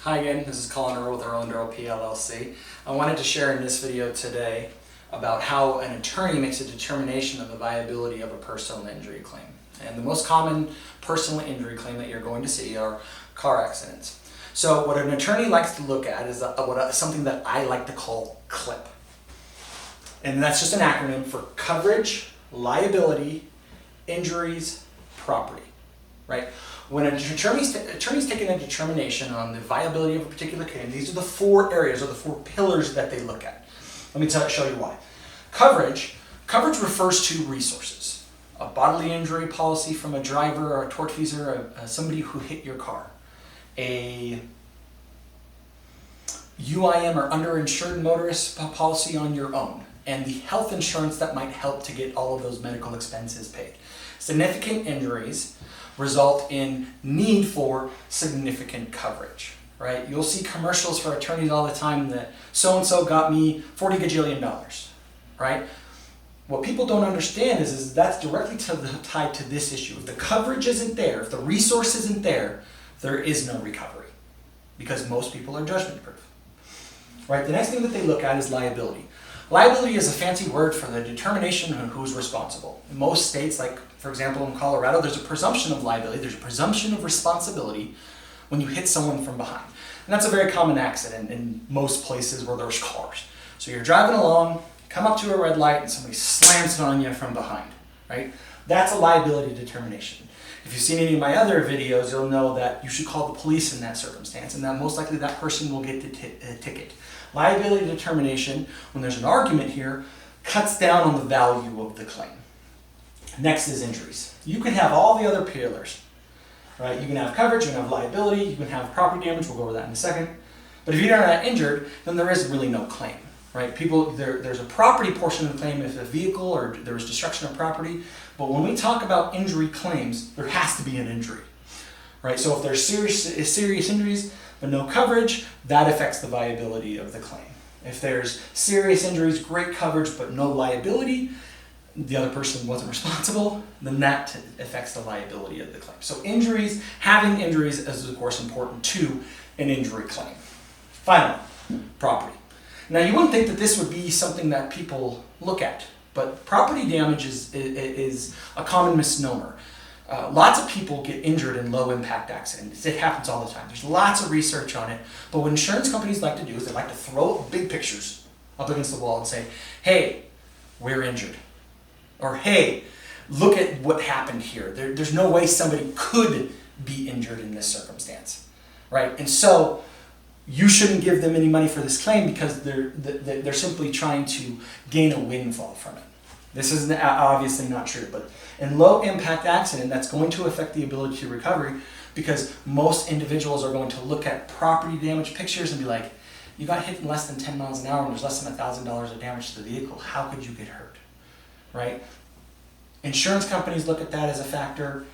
Hi again, this is Earl with Earl PPLC. I wanted to share in this video today about how an attorney makes a determination of the viability of a personal injury claim. And the most common personal injury claim that you're going to see are car accidents. So what an attorney likes to look at is something that I like to call CLIP. And that's just an acronym for coverage, liability, injuries, property, right? When an attorney's taking a determination on the viability of a particular claim, these are the four areas or the four pillars that they look at. Let me show you why. Coverage refers to resources. A bodily injury policy from a driver or a tortfeasor, somebody who hit your car. A UIM or underinsured motorist policy on your own. And the health insurance that might help to get all of those medical expenses paid. Significant injuries result in need for significant coverage, right? You'll see commercials for attorneys all the time that so-and-so got me $40 gajillion, right? What people don't understand is that's directly tied to this issue. If the coverage isn't there, if the resource isn't there, there is no recovery because most people are judgment proof, right? The next thing that they look at is liability. Liability is a fancy word for the determination of who's responsible. In most states, like for example in Colorado, there's a presumption of liability, there's a presumption of responsibility when you hit someone from behind. And that's a very common accident in most places where there's cars. So you're driving along, come up to a red light and somebody slams it on you from behind, right? That's a liability determination. If you've seen any of my other videos, you'll know that you should call the police in that circumstance and that most likely that person will get the ticket. Liability determination, when there's an argument here, cuts down on the value of the claim. Next is injuries. You can have all the other pillars, right? You can have coverage, you can have liability, you can have property damage, we'll go over that in a second. But if you're not injured, then there is really no claim, right? There's a property portion of the claim if a vehicle or there was destruction of property, but when we talk about injury claims, there has to be an injury, right? So if there's serious injuries, but no coverage, that affects the viability of the claim. If there's serious injuries, great coverage, but no liability, the other person wasn't responsible, then that affects the liability of the claim. So injuries, having injuries is of course important to an injury claim. Finally, property. Now you wouldn't think that this would be something that people look at, but property damage is a common misnomer. Lots of people get injured in low-impact accidents. It happens all the time. There's lots of research on it. But what insurance companies like to do is they like to throw big pictures up against the wall and say, hey, we're injured. Or, hey, look at what happened here. There's no way somebody could be injured in this circumstance, right? And so you shouldn't give them any money for this claim because they're simply trying to gain a windfall from it. This is obviously not true, but in low-impact accident, that's going to affect the ability to recovery because most individuals are going to look at property damage pictures and be like, you got hit in less than 10 miles an hour and there's less than $1,000 of damage to the vehicle. How could you get hurt, right? Insurance companies look at that as a factor,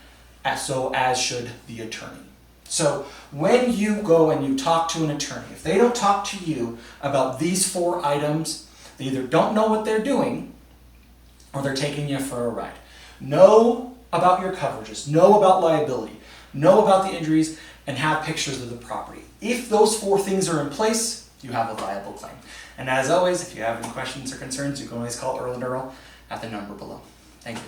as should the attorney. So when you go and you talk to an attorney, if they don't talk to you about these four items, they either don't know what they're doing or they're taking you for a ride. Know about your coverages, know about liability, know about the injuries, and have pictures of the property. If those four things are in place, you have a viable claim. And as always, if you have any questions or concerns, you can always call Earl at the number below. Thank you.